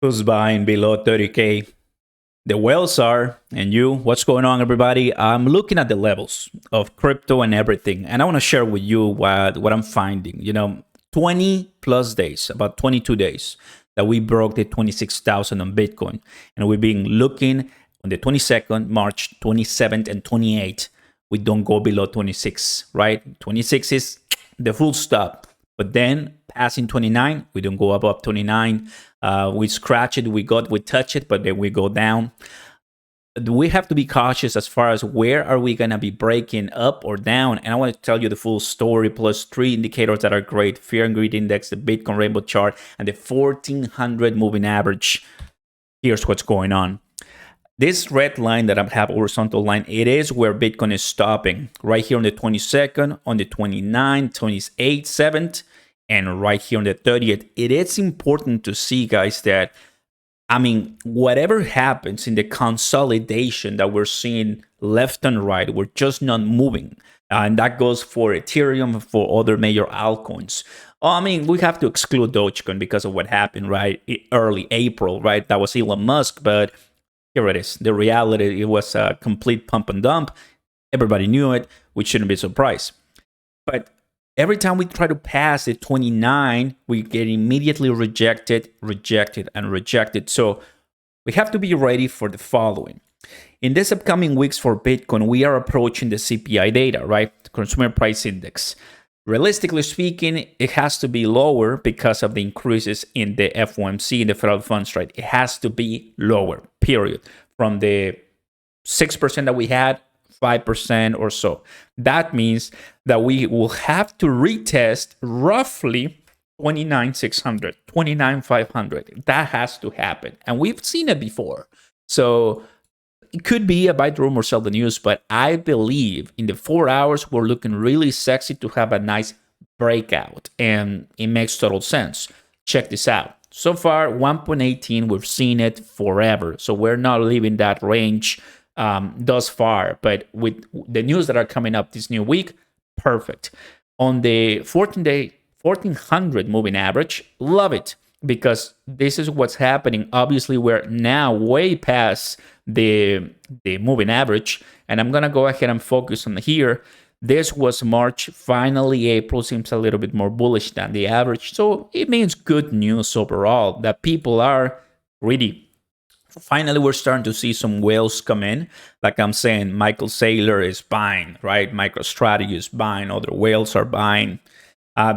Who's buying below 30K? The whales are, and you, what's going on, everybody? I'm looking at the levels of crypto and everything, and I want to share with you what I'm finding. 20 plus days, about 22 days, that we broke the 26,000 on Bitcoin, and we've been looking on the 22nd, March 27th, and 28th. We don't go below 26, right? 26 is the full stop. But then passing 29, we don't go above 29. We scratch it, we touch it, but then we go down. We have to be cautious as far as where are we going to be breaking up or down. And I want to tell you the full story plus three indicators that are great: fear and greed index, the Bitcoin rainbow chart, and the 1400 moving average. Here's what's going on. This red line that I have, horizontal line, it is where Bitcoin is stopping. Right here on the 22nd, on the 29th, 28th, 7th, and right here on the 30th. It is important to see, guys, that, whatever happens in the consolidation that we're seeing left and right, we're just not moving. And that goes for Ethereum, for other major altcoins. We have to exclude Dogecoin because of what happened, right? Early April, right? That was Elon Musk, but here it is. The reality, it was a complete pump and dump. Everybody knew it. We shouldn't be surprised. But every time we try to pass the 29, we get immediately rejected. So we have to be ready for the following. In this upcoming weeks for Bitcoin, we are approaching the CPI data, right? The Consumer Price Index. Realistically speaking, it has to be lower because of the increases in the FOMC, in the federal funds rate. It has to be lower, period. From the 6% that we had, 5% or so. That means that we will have to retest roughly 29,600, 29,500. That has to happen. And we've seen it before. So it could be a buy the room or sell the news, but I believe in the 4 hours, we're looking really sexy to have a nice breakout. And it makes total sense. Check this out. So far, 1.18, we've seen it forever. So we're not leaving that range thus far. But with the news that are coming up this new week, perfect. On the 14-day, 1400 moving average, love it. Because this is what's happening. Obviously, we're now way past the moving average. And I'm going to go ahead and focus on here. This was March. Finally, April seems a little bit more bullish than the average. So it means good news overall that people are greedy. Finally, we're starting to see some whales come in. Like I'm saying, Michael Saylor is buying, right? MicroStrategy is buying. Other whales are buying.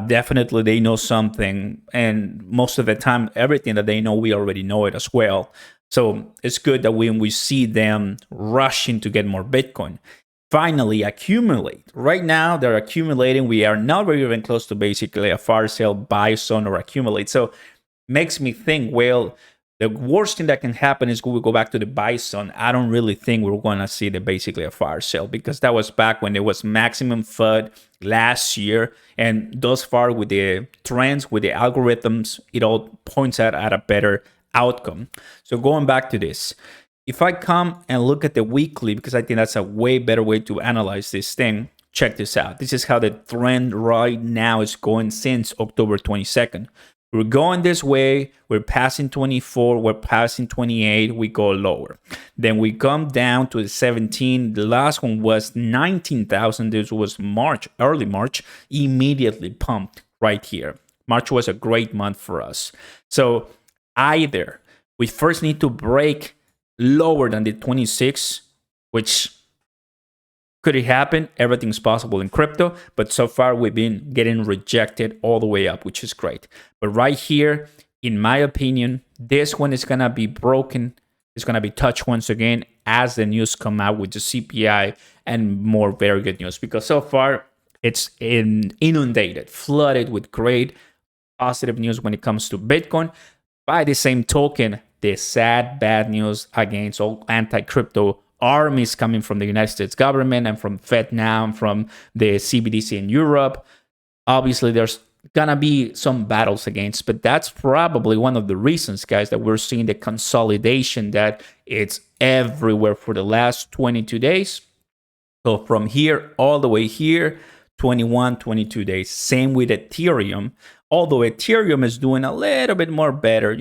Definitely they know something, and most of the time everything that they know, we already know it as well. So it's good that when we see them rushing to get more Bitcoin, finally accumulate. Right now they're accumulating. We are not very even close to basically a fire sale, buy zone, or accumulate. So makes me think, well, the worst thing that can happen is we go back to the buy zone. I don't really think we're going to see basically a fire sale, because that was back when there was maximum FUD last year. And thus far, with the trends, with the algorithms, it all points out at a better outcome. So going back to this, if I come and look at the weekly, because I think that's a way better way to analyze this thing, check this out. This is how the trend right now is going since October 22nd. We're going this way, we're passing 24, we're passing 28, we go lower. Then we come down to the 17. The last one was 19,000. This was March, early March, immediately pumped right here. March was a great month for us. So either we first need to break lower than the 26, which could it happen? Everything's possible in crypto, but so far we've been getting rejected all the way up, which is great. But right here, in my opinion, this one is going to be broken. It's going to be touched once again as the news come out with the CPI and more very good news, because so far it's inundated, flooded with great positive news when it comes to Bitcoin. By the same token, the sad, bad news against all anti-crypto armies coming from the United States government and from Fed now and from the CBDC in Europe. Obviously, there's gonna be some battles against, but that's probably one of the reasons, guys, that we're seeing the consolidation that it's everywhere for the last 22 days. So from here all the way here, 21, 22 days. Same with Ethereum, although Ethereum is doing a little bit more better,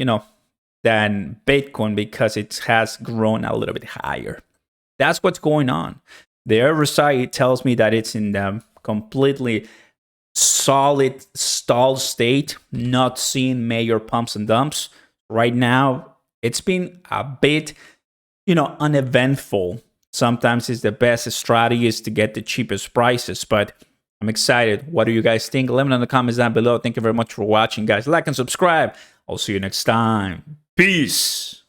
than Bitcoin because it has grown a little bit higher. That's what's going on. The RSI tells me that it's in the completely solid stall state, not seeing major pumps and dumps. Right now, it's been a bit, uneventful. Sometimes it's the best strategy is to get the cheapest prices, but I'm excited. What do you guys think? Let me know in the comments down below. Thank you very much for watching, guys. Like and subscribe. I'll see you next time. Peace.